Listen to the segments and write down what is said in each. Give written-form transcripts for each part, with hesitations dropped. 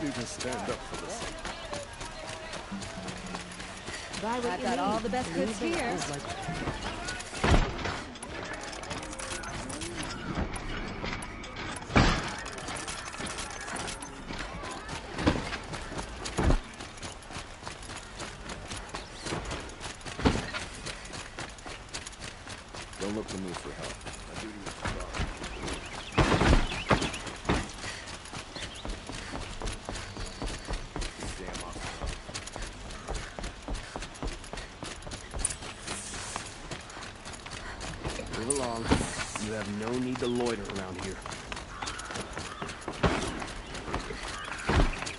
even stand up for the sun. I've got all the best goods here. Don't look to me for help. My duty is to guard. Damn off. Move along. You have no need to loiter around here.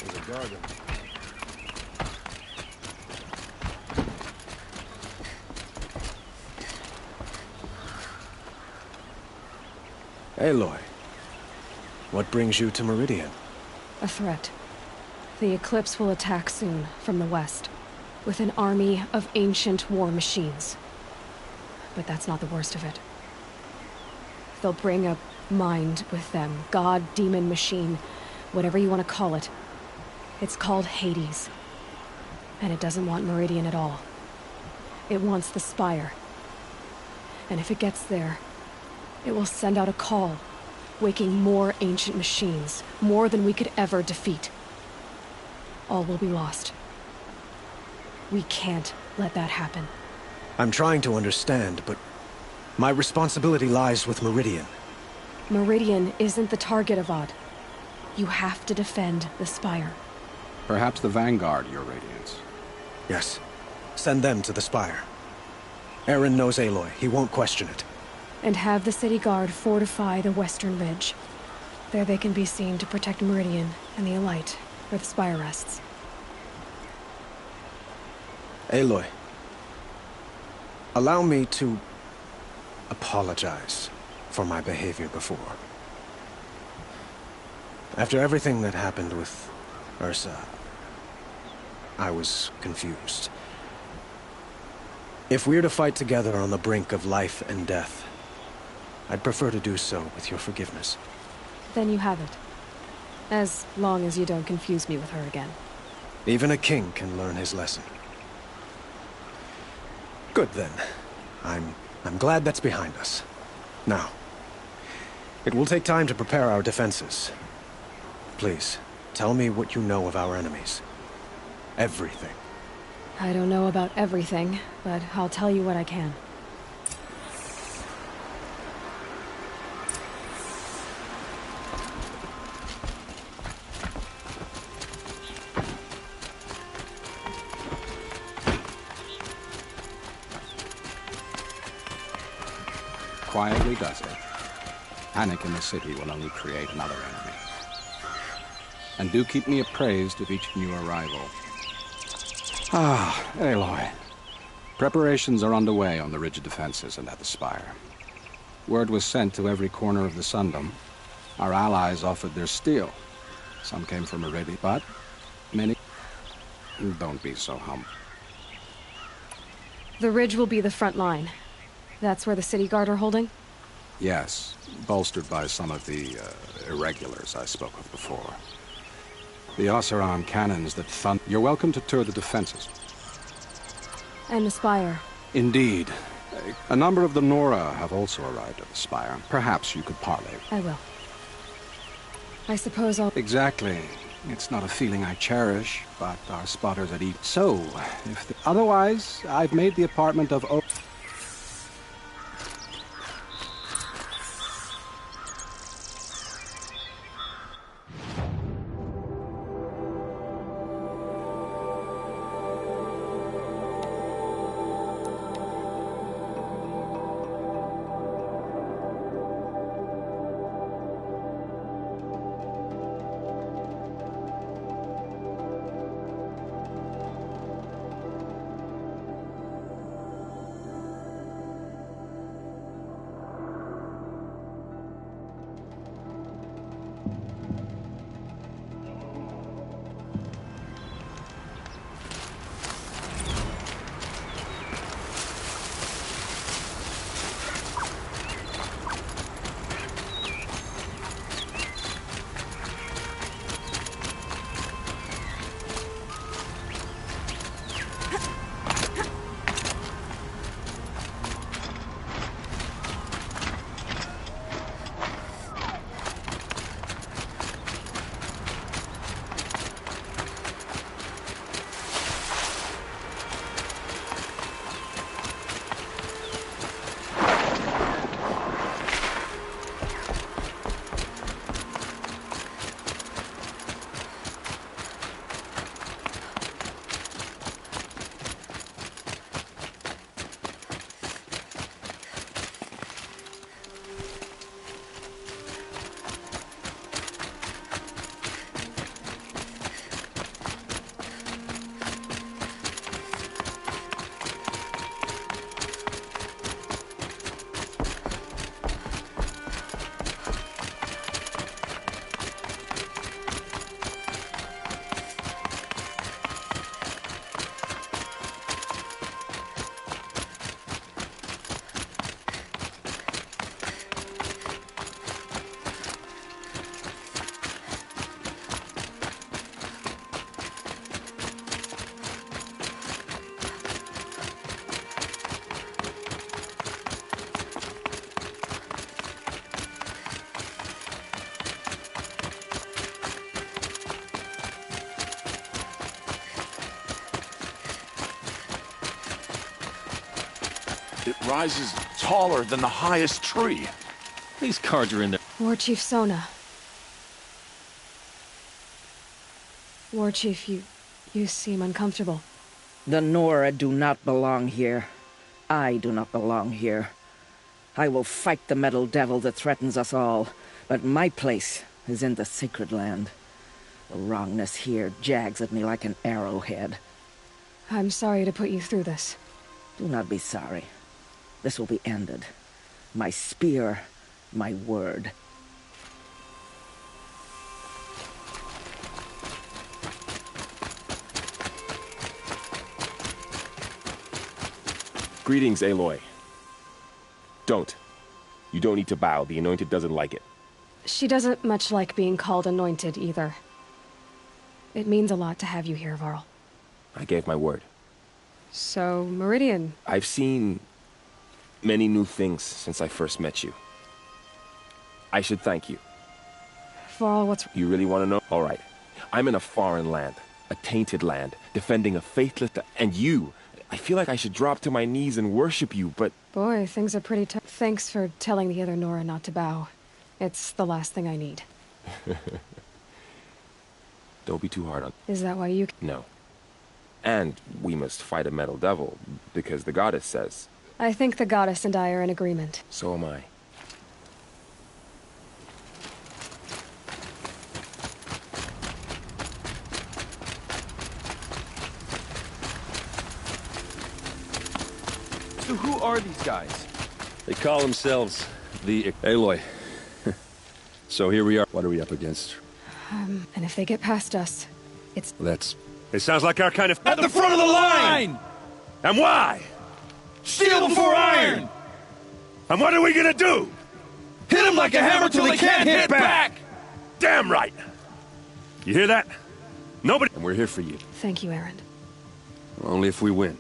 There's a guard in there. Aloy, what brings you to Meridian? A threat. The Eclipse will attack soon, from the west, with an army of ancient war machines. But that's not the worst of it. They'll bring a mind with them, god, demon, machine, whatever you want to call it. It's called Hades. And it doesn't want Meridian at all. It wants the Spire. And if it gets there, it will send out a call, waking more ancient machines, more than we could ever defeat. All will be lost. We can't let that happen. I'm trying to understand, but my responsibility lies with Meridian. Meridian isn't the target, Avad. You have to defend the Spire. Perhaps the Vanguard, Your Radiance. Yes. Send them to the Spire. Aaron knows Aloy. He won't question it. And have the city guard fortify the western ridge. There they can be seen to protect Meridian and the Elite, where the Spire rests. Aloy, allow me to apologize for my behavior before. After everything that happened with Ursa, I was confused. If we're to fight together on the brink of life and death, I'd prefer to do so with your forgiveness. Then you have it. As long as you don't confuse me with her again. Even a king can learn his lesson. Good then. I'm glad that's behind us. Now, it will take time to prepare our defenses. Please, tell me what you know of our enemies. Everything. I don't know about everything, but I'll tell you what I can. Quietly does it. Panic in the city will only create another enemy. And do keep me appraised of each new arrival. Ah, Aloy. Preparations are underway on the ridge defenses and at the Spire. Word was sent to every corner of the Sundom. Our allies offered their steel. Some came from Meridian, but many... Don't be so humble. The ridge will be the front line. That's where the city guard are holding? Yes, bolstered by some of the irregulars I spoke of before. The Oseram cannons that thund... You're welcome to tour the defenses. And the Spire. Indeed. A number of the Nora have also arrived at the Spire. Perhaps you could parley. I will. I suppose I'll... Exactly. It's not a feeling I cherish, but our spotters at each... So, if the... Otherwise, I've made the apartment of... It rises taller than the highest tree. These cards are in there. War Chief Sona. War Chief, you seem uncomfortable. The Nora do not belong here. I do not belong here. I will fight the metal devil that threatens us all, but my place is in the sacred land. The wrongness here jags at me like an arrowhead. I'm sorry to put you through this. Do not be sorry. This will be ended. My spear, my word. Greetings, Aloy. Don't. You don't need to bow. The Anointed doesn't like it. She doesn't much like being called anointed, either. It means a lot to have you here, Varl. I gave my word. So, Meridian... I've seen many new things since I first met you. I should thank you. Varl, what's... You really want to know? All right. I'm in a foreign land, a tainted land, defending a faithless... And you... I feel like I should drop to my knees and worship you, but... Boy, things are pretty tough. Thanks for telling the other Nora not to bow. It's the last thing I need. Don't be too hard on... Is that why you... No. And we must fight a metal devil, because the goddess says... I think the goddess and I are in agreement. So am I. So who are these guys? They call themselves the Aloy. So here we are. What are we up against? And if they get past us, it's... That's... It sounds like our kind of... At the front of the line! And why? Steel before iron! And what are we gonna do? Hit them like a hammer till they can't hit back! Damn right! You hear that? Nobody... And we're here for you. Thank you, Aaron. Only if we win.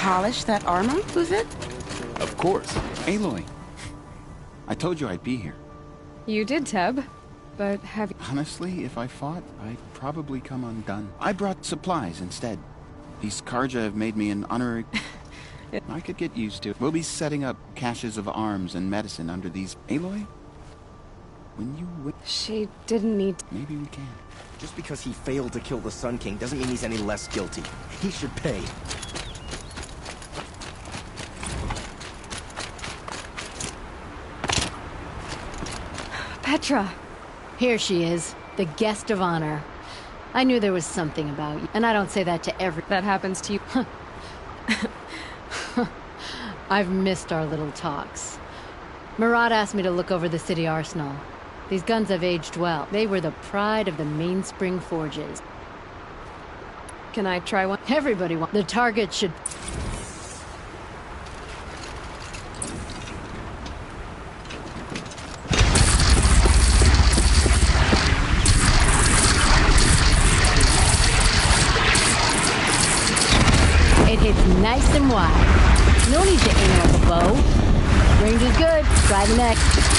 Polish that armor, was it? Of course. Aloy, I told you I'd be here. You did, Teb. But have you... Honestly, if I fought, I'd probably come undone. I brought supplies instead. These Karja have made me an honorary... I could get used to it. We'll be setting up caches of arms and medicine under these... Aloy? When you... She didn't need... Maybe we can. Just because he failed to kill the Sun King doesn't mean he's any less guilty. He should pay. Petra! Here she is, the guest of honor. I knew there was something about you, and I don't say that to every... That happens to you. I've missed our little talks. Murad asked me to look over the city arsenal. These guns have aged well. They were the pride of the Mainspring Forges. Can I try one? Everybody wants... The target should... It hits nice and wide. No need to aim at the bow. Range is good. Try the next.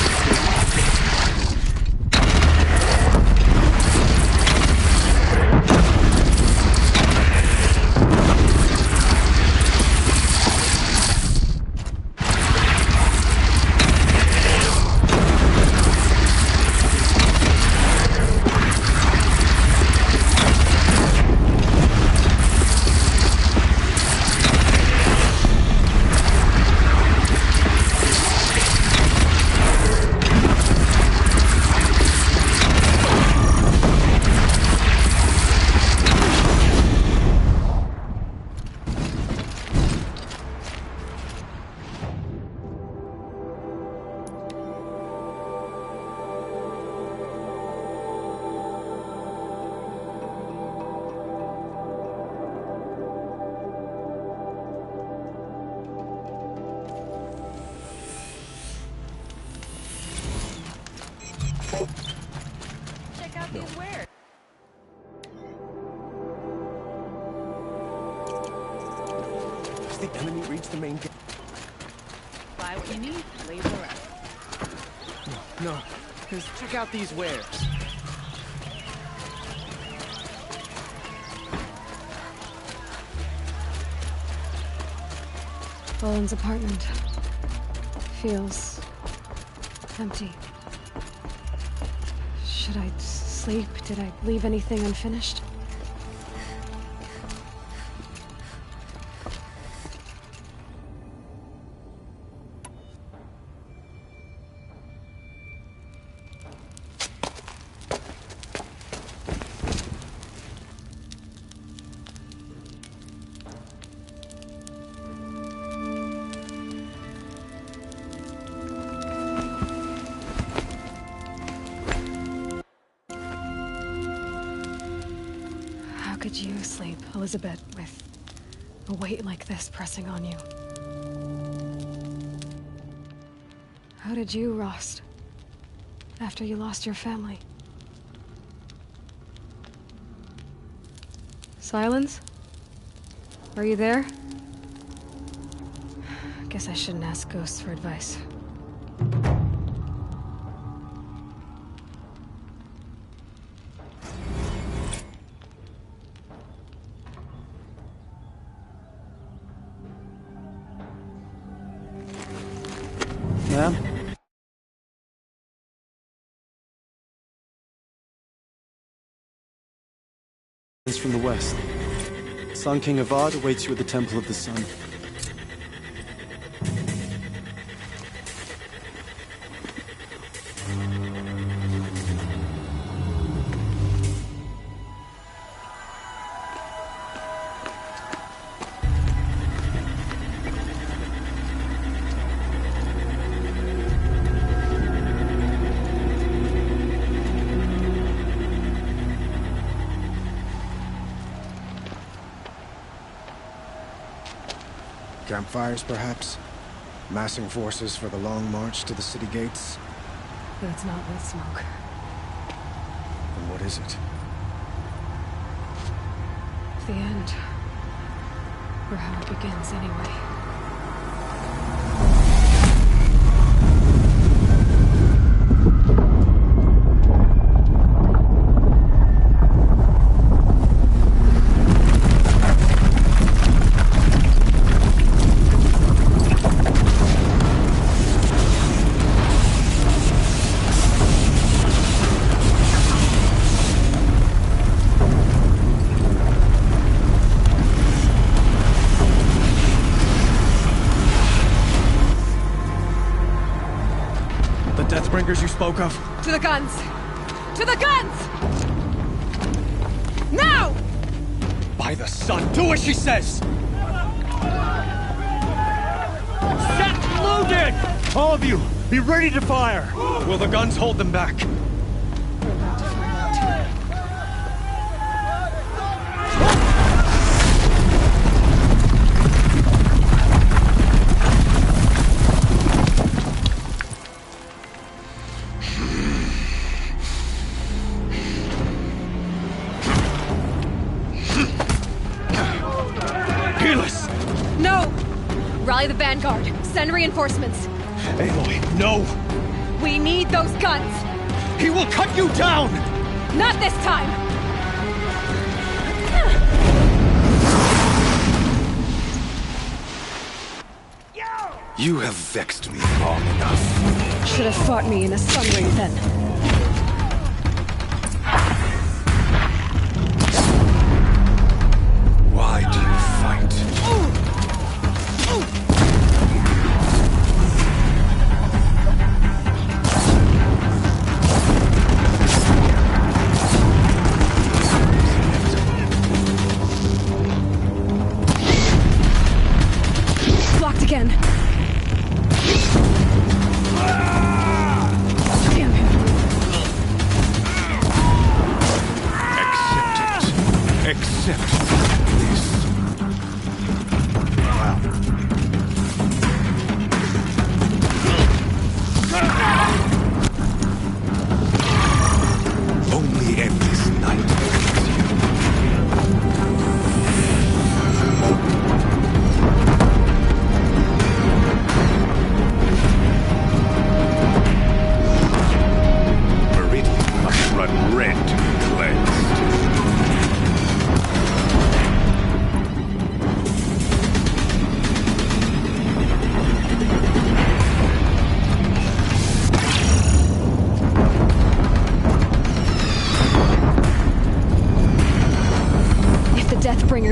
Check out these wares. Has the enemy reached the main gate? Buy what you need, leave the rest. No. Just check out these wares. Bowen's apartment feels empty. Should I sleep? Did I leave anything unfinished? How could you sleep, Elizabeth, with a weight like this pressing on you? How did you, Rost, after you lost your family? Silence? Are you there? Guess I shouldn't ask ghosts for advice. Ma'am? Is from the west. Sun King Avad awaits you at the Temple of the Sun. Campfires, perhaps? Massing forces for the long march to the city gates? But it's not with smoke. And what is it? The end. Or how it begins, anyway. Deathbringers you spoke of? To the guns! To the guns! Now! By the sun, do as she says! Set loaded! All of you, be ready to fire! Will the guns hold them back? We're about to find out. No! Rally the vanguard. Send reinforcements. Aloy, no! We need those guns! He will cut you down! Not this time! You have vexed me long enough. Should have fought me in a sunring then. Why do you fight? Blocked again. Damn him.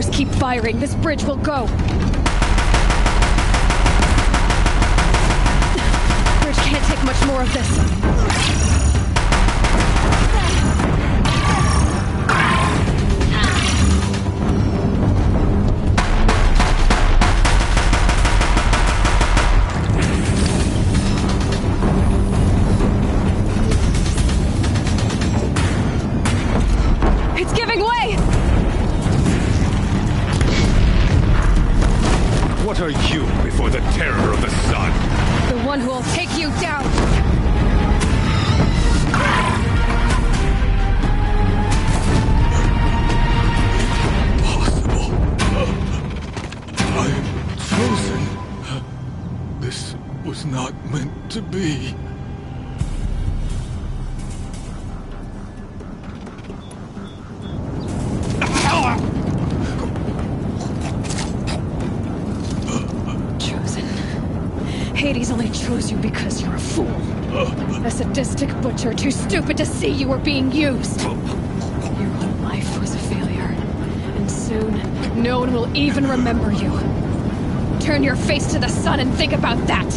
Warriors keep firing, this bridge will go. Bridge can't take much more of this. It's giving way! What are you before the terror of the sun? The one who will take you down! Impossible. I am chosen. This was not meant to be. Hades only chose you because you're a fool. A sadistic butcher too stupid to see you were being used. Your whole life was a failure. And soon, no one will even remember you. Turn your face to the sun and think about that!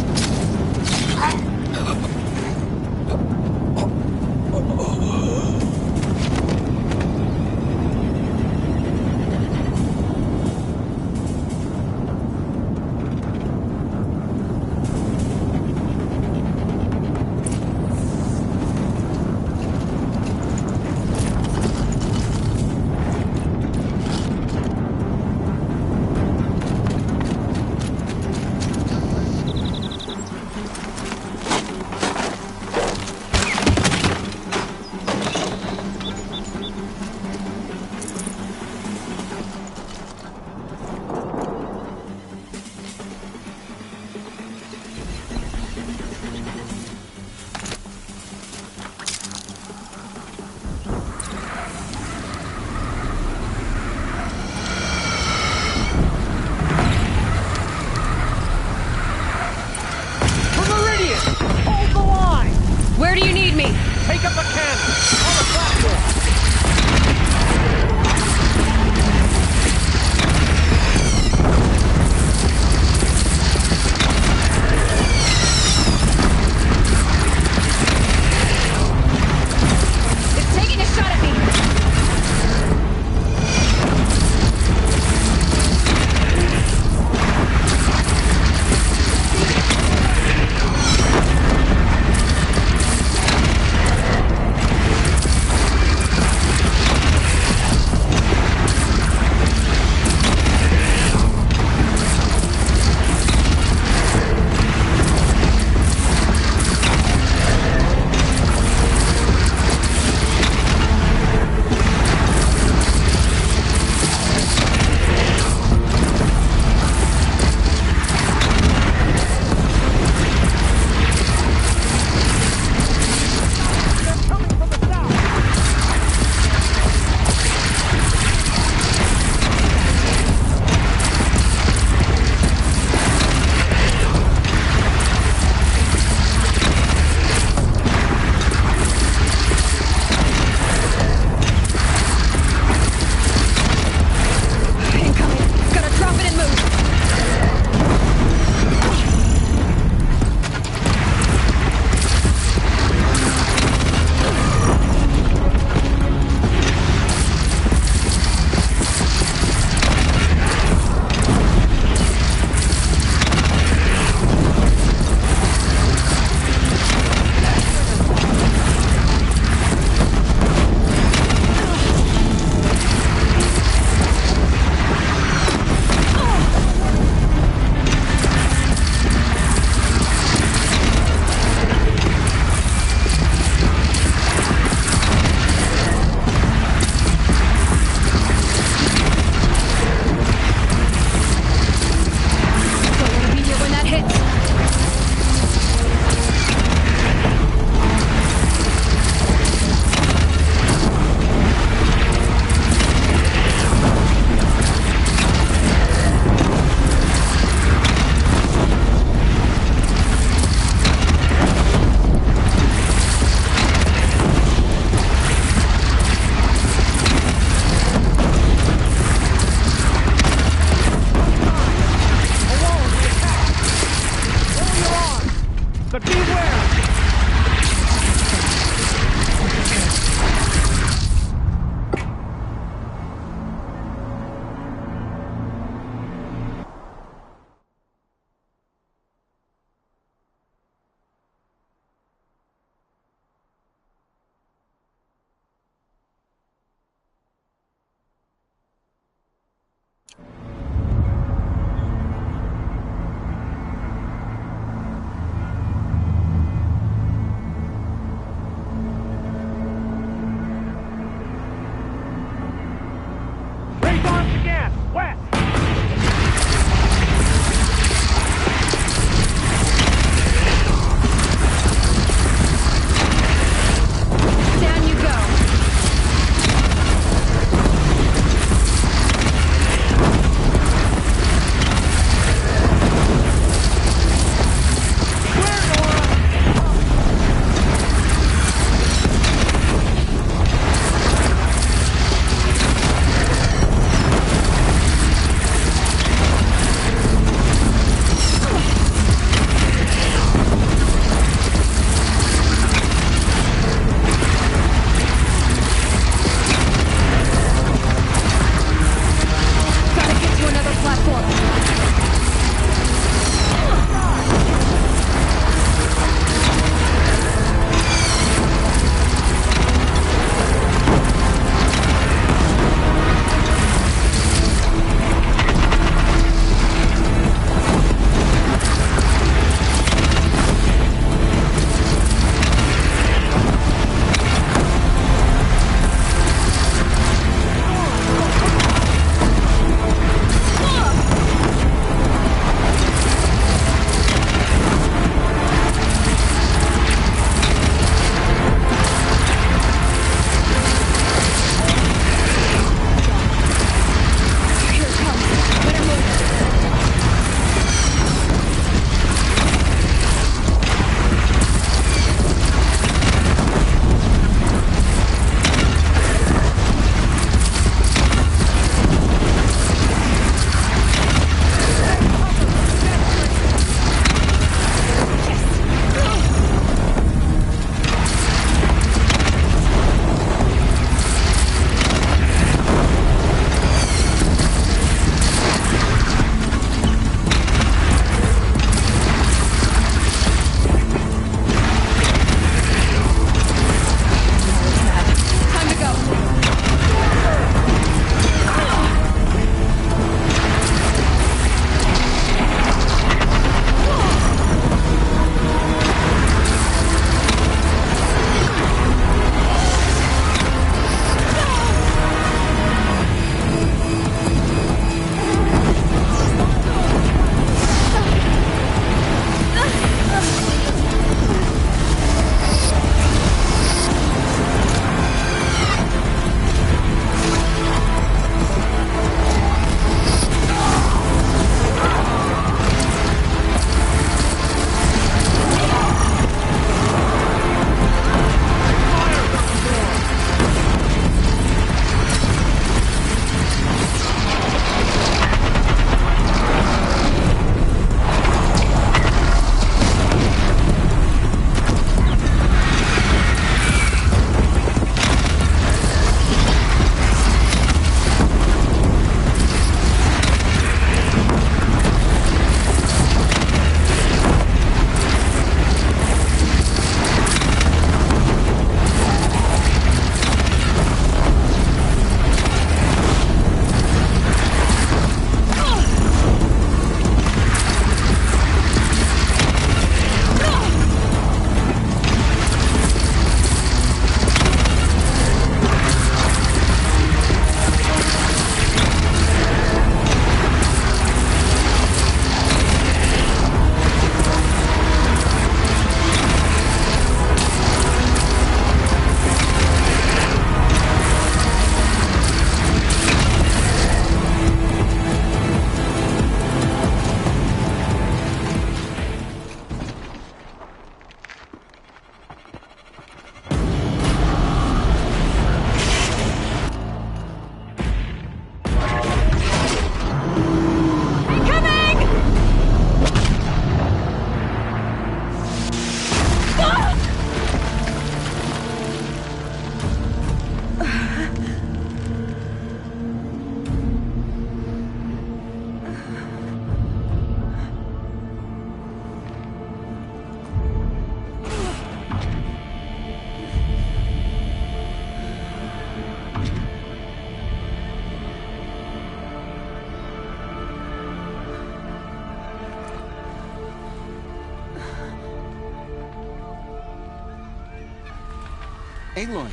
Aloy!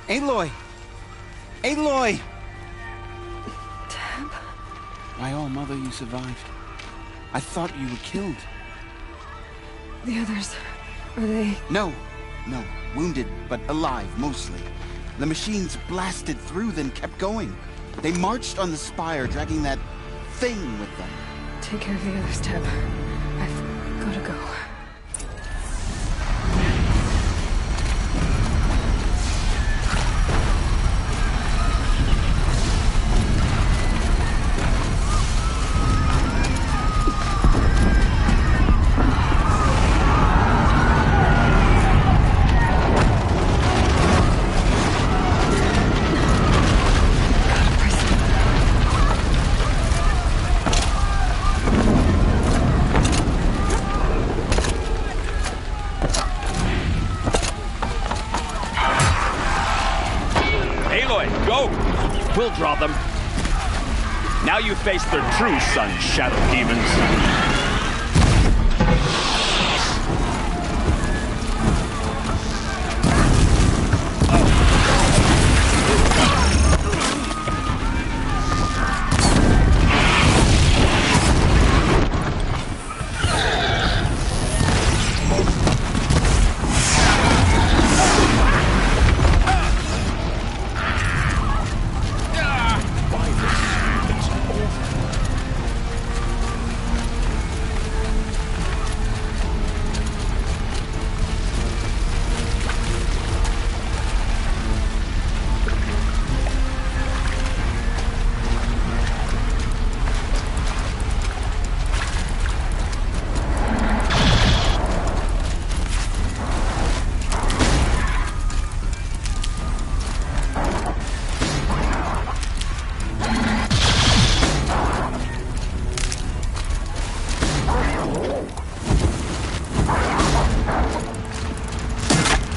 Aloy! Aloy! Teb? By all, Mother, you survived. I thought you were killed. The others, are they... No. Wounded, but alive, mostly. The machines blasted through, then kept going. They marched on the spire, dragging that thing with them. Take care of the others, Teb. I've gotta go. We'll draw them. Now you face their true son, Shadow Demons.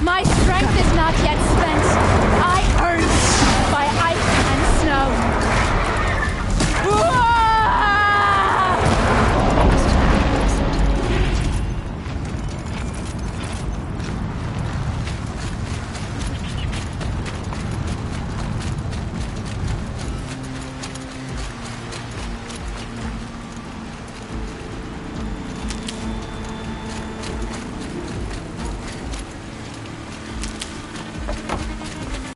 My strength is not yet